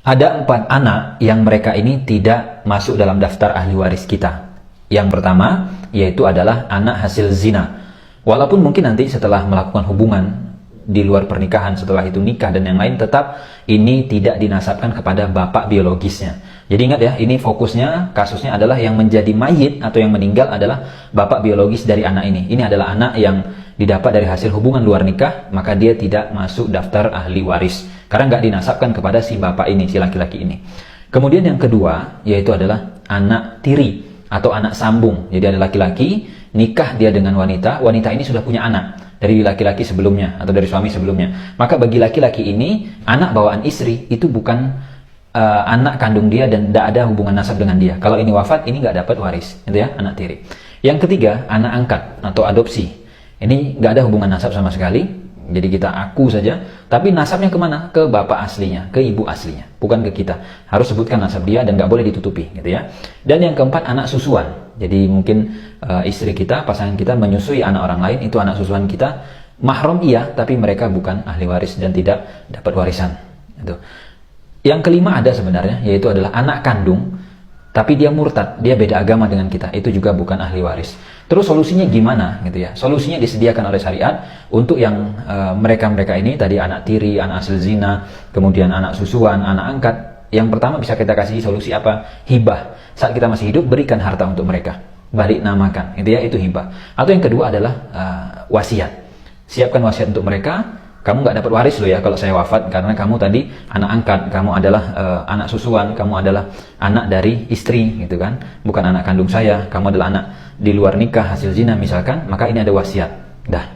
Ada 4 anak yang mereka ini tidak masuk dalam daftar ahli waris kita. Yang pertama, yaitu adalah anak hasil zina. Walaupun mungkin nanti setelah melakukan hubungan di luar pernikahan, setelah itu nikah dan yang lain, tetap ini tidak dinasabkan kepada bapak biologisnya. Jadi ingat ya, ini fokusnya, kasusnya adalah yang menjadi mayit atau yang meninggal adalah bapak biologis dari anak ini. Ini adalah anak yang didapat dari hasil hubungan luar nikah, maka dia tidak masuk daftar ahli waris. Karena nggak dinasabkan kepada si bapak ini, si laki-laki ini. Kemudian yang kedua, yaitu adalah anak tiri atau anak sambung. Jadi ada laki-laki, nikah dia dengan wanita, wanita ini sudah punya anak dari laki-laki sebelumnya atau dari suami sebelumnya. Maka bagi laki-laki ini, anak bawaan istri itu bukan anak kandung dia dan tidak ada hubungan nasab dengan dia. Kalau ini wafat, ini nggak dapat waris, itu ya, anak tiri. Yang ketiga, anak angkat atau adopsi. Ini nggak ada hubungan nasab sama sekali, jadi kita aku saja. Tapi nasabnya kemana? Ke bapak aslinya, ke ibu aslinya, bukan ke kita. Harus sebutkan nasab dia dan nggak boleh ditutupi, gitu ya. Dan yang keempat, anak susuan. Jadi mungkin istri kita, pasangan kita menyusui anak orang lain, itu anak susuan kita. Mahram iya, tapi mereka bukan ahli waris dan tidak dapat warisan. Itu. Yang kelima ada sebenarnya, yaitu adalah anak kandung, tapi dia murtad, dia beda agama dengan kita, itu juga bukan ahli waris. Terus solusinya gimana gitu ya? Solusinya disediakan oleh syariat untuk yang mereka-mereka ini, tadi anak tiri, anak hasil zina, kemudian anak susuan, anak angkat. Yang pertama bisa kita kasih solusi apa? Hibah. Saat kita masih hidup, berikan harta untuk mereka, balik namakan, gitu ya, itu hibah. Atau yang kedua adalah wasiat. Siapkan wasiat untuk mereka. Kamu nggak dapat waris loh ya kalau saya wafat, karena kamu tadi anak angkat, kamu adalah anak susuan, kamu adalah anak dari istri, gitu kan, bukan anak kandung saya, kamu adalah anak di luar nikah hasil zina misalkan, maka ini ada wasiat. Dah.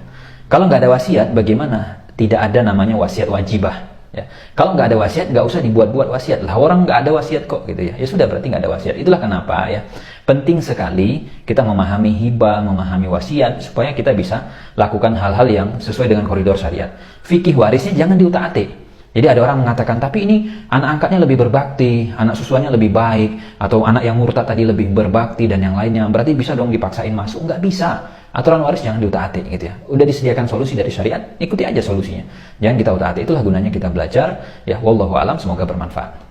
Kalau nggak ada wasiat, bagaimana? Tidak ada namanya wasiat wajibah. Ya. Kalau nggak ada wasiat, nggak usah dibuat-buat wasiat lah. Orang nggak ada wasiat kok, gitu ya. Ya sudah, berarti nggak ada wasiat. Itulah kenapa ya penting sekali kita memahami hibah, memahami wasiat, supaya kita bisa lakukan hal-hal yang sesuai dengan koridor syariat. Fikih warisnya jangan diutak-atik. Jadi ada orang mengatakan, tapi ini anak angkatnya lebih berbakti, anak susuannya lebih baik, atau anak yang murtad tadi lebih berbakti dan yang lainnya, berarti bisa dong dipaksain masuk? Nggak bisa. Aturan waris jangan diutak-atik, gitu ya. Udah disediakan solusi dari syariat, ikuti aja solusinya. Jangan kita utak-atik. Itulah gunanya kita belajar. Ya, wallahu alam, semoga bermanfaat.